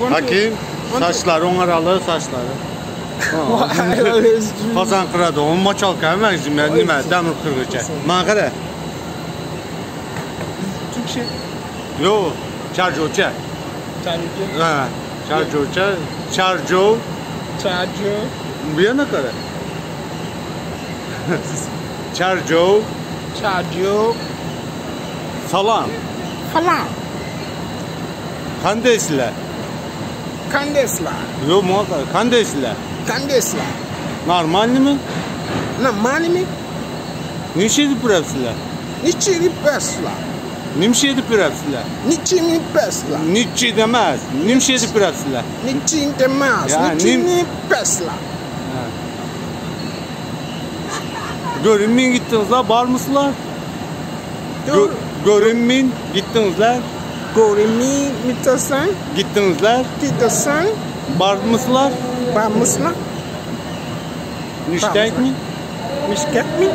Hakim, saçları, onaralı saçları. Kazan kıradı, onun maçalka hemen zimler, nime, demir kırgıca. Mağara. Türkçe. Yo, çarjoça. Çarjoça. Ha, çarjoça, çarjo. Çarjo. Bu yana kadar. Çarjo. Çarjo. Salam. Falan. Kandesler. Kandesler. Yo muhakkak, kandesler. Kandesler. Normal mi? Normal mi? Niçin pırapsılar? Niçin pesla? Nimşedi pırapsılar. Niçin pesla? Niçin demez. Nimşedi pırapsılar. Niçin demez. Ya, Niçin pesla? Görünmeyin gittiğinizler var mısınlar? Görünmeyin gittiğinizler. Görünmeyin mitasan? Gittiğinizler. Gitasan? Var mısınlar? Var mısınlar? Niştek mi? Müşket mi?